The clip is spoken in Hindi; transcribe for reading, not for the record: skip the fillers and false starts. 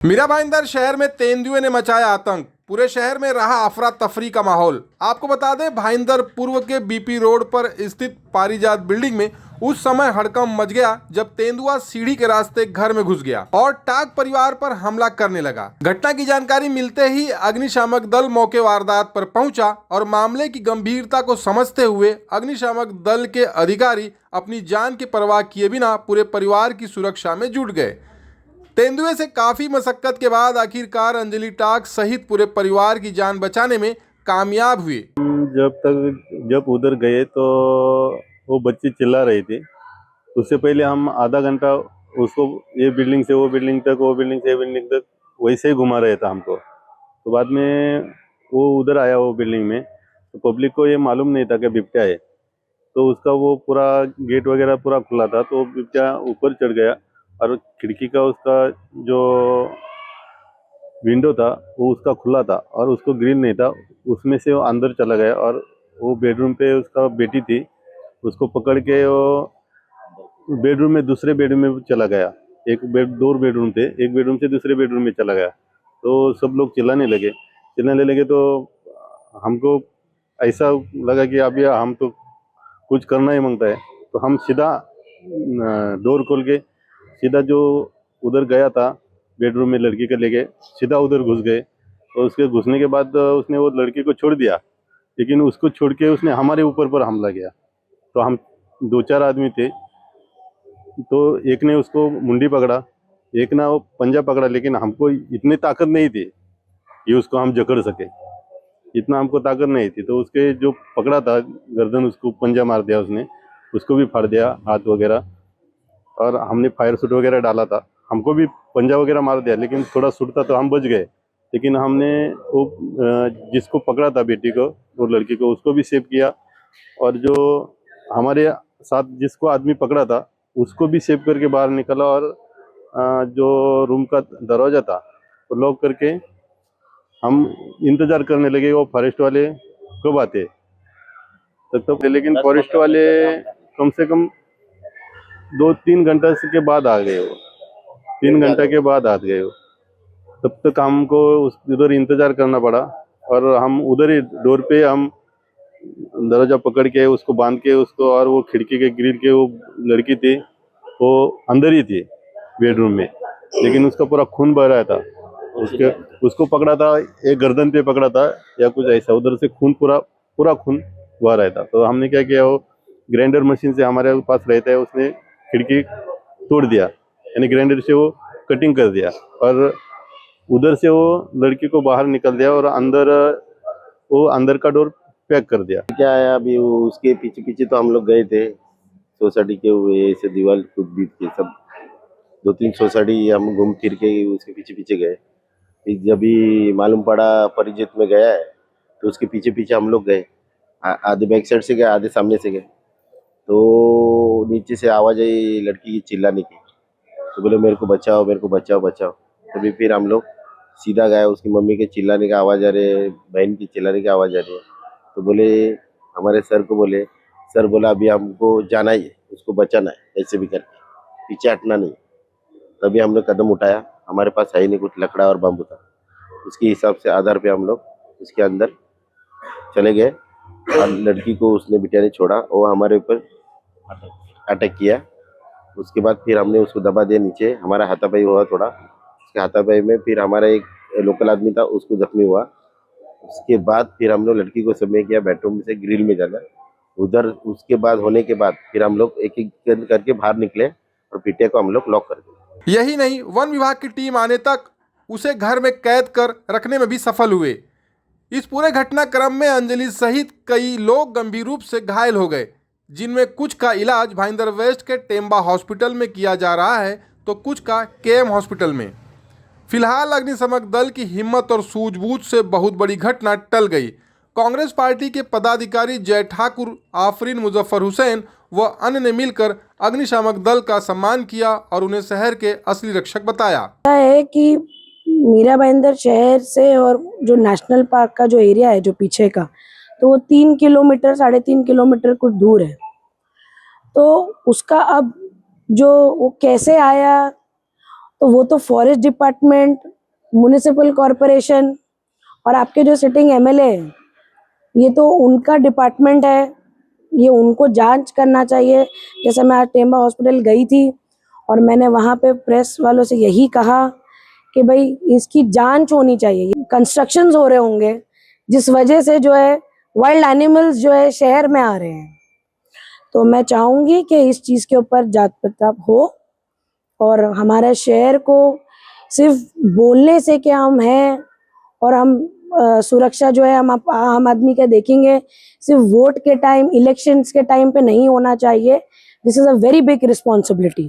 मीरा भाईंदर शहर में तेंदुए ने मचाया आतंक। पूरे शहर में रहा अफरा तफरी का माहौल। आपको बता दें, भाईंदर पूर्व के बीपी रोड पर स्थित पारिजात बिल्डिंग में उस समय हड़कंप मच गया जब तेंदुआ सीढ़ी के रास्ते घर में घुस गया और टाक परिवार पर हमला करने लगा। घटना की जानकारी मिलते ही अग्निशामक दल मौके वारदात पर पहुंचा और मामले की गंभीरता को समझते हुए अग्निशामक दल के अधिकारी अपनी जान की परवाह किए बिना पूरे परिवार की सुरक्षा में जुट गए। तेंदुए से काफी मशक्कत के बाद आखिरकार अंजलि टाक सहित पूरे परिवार की जान बचाने में कामयाब हुए। जब उधर गए तो वो बच्ची चिल्ला रही थी। उससे पहले हम आधा घंटा उसको ये बिल्डिंग से वो बिल्डिंग तक, वो बिल्डिंग से ये बिल्डिंग तक वैसे ही घुमा रहे था हमको। तो बाद में वो उधर आया वो बिल्डिंग में, तो पब्लिक को ये मालूम नहीं था कि बिबट्या है। तो उसका वो पूरा गेट वगैरह पूरा खुला था, तो बिबट्या ऊपर चढ़ गया और खिड़की का उसका जो विंडो था वो उसका खुला था और उसको ग्रिल नहीं था, उसमें से वो अंदर चला गया। और वो बेडरूम पे उसका बेटी थी, उसको पकड़ के वो बेडरूम में दूसरे बेडरूम में चला गया। दो बेडरूम थे, एक बेडरूम से दूसरे बेडरूम में चला गया। तो सब लोग चिल्लाने लगे तो हमको ऐसा लगा कि अब यह हम तो कुछ करना ही मांगता है। तो हम सीधा डोर खोल के सीधा जो उधर गया था बेडरूम में लड़की को लेके, सीधा उधर घुस गए। और उसके घुसने के बाद उसने वो लड़की को छोड़ दिया, लेकिन उसको छोड़ के उसने हमारे ऊपर पर हमला किया। तो हम दो चार आदमी थे, तो एक ने उसको मुंडी पकड़ा, एक ने वो पंजा पकड़ा, लेकिन हमको इतनी ताकत नहीं थी कि उसको हम जकड़ सके। इतना हमको ताकत नहीं थी। तो उसके जो पकड़ा था गर्दन, उसको पंजा मार दिया उसने, उसको भी फाड़ दिया हाथ वगैरह। और हमने फायर सूट वगैरह डाला था, हमको भी पंजा वगैरह मार दिया, लेकिन थोड़ा सूट था तो हम बच गए। लेकिन हमने वो जिसको पकड़ा था बेटी को, वो लड़की को, उसको भी सेव किया। और जो हमारे साथ जिसको आदमी पकड़ा था उसको भी सेव करके बाहर निकला। और जो रूम का दरवाजा था वो लॉक करके हम इंतजार करने लगे वो फॉरेस्ट वाले कब आते तब तक। लेकिन फॉरेस्ट वाले कम से कम 2-3 घंटे के बाद आ गए। वो 3 घंटे के बाद आ गए वो। तब तक हमको उधर इंतजार करना पड़ा। और हम उधर ही डोर पे हम दरवाजा पकड़ के उसको बांध के उसको, और वो खिड़की के ग्रिल के वो लड़की थी वो अंदर ही थी बेडरूम में, लेकिन उसका पूरा खून बह रहा था। उसको पकड़ा था, एक गर्दन पे पकड़ा था या कुछ ऐसा, उधर से खून पूरा खून बह रहा था। तो हमने क्या किया, वो ग्राइंडर मशीन से हमारे पास रहता है, उसने खिड़की तोड़ दिया, यानी ग्राइंडर से वो कटिंग कर दिया। और उधर से वो लड़की को बाहर निकल दिया और अंदर का डोर पैक कर दिया। क्या है अभी उसके पीछे पीछे तो हम लोग गए थे सोसाइटी के हुए से दीवार कूद बीत के सब 2-3 सोसाइटी हम घूम फिर के उसके पीछे पीछे गए। फिर जब भी मालूम पड़ा परिजित में गया है तो उसके पीछे पीछे हम लोग गए। आधे बैक साइड से गए, आधे सामने से गए। तो नीचे से आवाज आई लड़की की चिल्लाने की, तो बोले मेरे को बचाओ, मेरे को बचाओ बचाओ। तभी फिर हम लोग सीधा गए, उसकी मम्मी के चिल्लाने की आवाज़ आ रही है, बहन की चिल्लाने की आवाज़ आ रही है। तो बोले हमारे सर को बोले, सर बोला अभी हमको जाना ही है, उसको बचाना है ऐसे भी करके, पीछे हटना नहीं। तभी हमने कदम उठाया, हमारे पास है ही नहीं कुछ लकड़ा और बाम्बू था। उसके हिसाब से आधार पे हम लोग उसके अंदर चले गए और लड़की को उसने बिटिया ने छोड़ा, वो हमारे ऊपर अटैक किया। उसके बाद फिर हमने उसको दबा दिया नीचे, हमारा हाथापाई हुआ थोड़ा। उसके हाथापाई में फिर हमारा एक लोकल आदमी था, उसको जख्मी हुआ। उसके बाद फिर हम लोग लड़की को समय किया बेडरूम से ग्रिल में जाना उधर। उसके बाद होने के बाद फिर हम लोग एक एक करके बाहर निकले और पिटिया को हम लोग लॉक कर दिया। यही नहीं, वन विभाग की टीम आने तक उसे घर में कैद कर रखने में भी सफल हुए। इस पूरे घटनाक्रम में अंजलि सहित कई लोग गंभीर रूप से घायल हो गए, जिनमें कुछ का इलाज भाईंदर वेस्ट के टेम्बा हॉस्पिटल में किया जा रहा है तो कुछ का केएम हॉस्पिटल में। फिलहाल अग्निशमक दल की हिम्मत और सूझबूझ से बहुत बड़ी घटना टल गई। कांग्रेस पार्टी के पदाधिकारी जय ठाकुर, आफरीन मुजफ्फर हुसैन व अन्य ने मिलकर अग्निशामक दल का सम्मान किया और उन्हें शहर के असली रक्षक बताया। है कि मीरा भाईंदर शहर से और जो नेशनल पार्क का जो एरिया है जो पीछे का, तो वो 3 किलोमीटर 3.5 किलोमीटर कुछ दूर है। तो उसका अब जो वो कैसे आया तो वो तो फॉरेस्ट डिपार्टमेंट, म्युनिसिपल कॉरपोरेशन और आपके जो सिटिंग एमएलए हैं, ये तो उनका डिपार्टमेंट है, ये उनको जांच करना चाहिए। जैसे मैं आज टेम्बा हॉस्पिटल गई थी और मैंने वहाँ पे प्रेस वालों से यही कहा कि भाई इसकी जांच होनी चाहिए। कंस्ट्रक्शंस हो रहे होंगे जिस वजह से जो है वाइल्ड एनिमल्स जो है शहर में आ रहे हैं। तो मैं चाहूँगी कि इस चीज़ के ऊपर जांच पड़ताल हो और हमारे शहर को सिर्फ बोलने से कि हम हैं और हम सुरक्षा जो है हम आम आदमी का देखेंगे, सिर्फ वोट के टाइम, इलेक्शंस के टाइम पे नहीं होना चाहिए। This is a very big responsibility.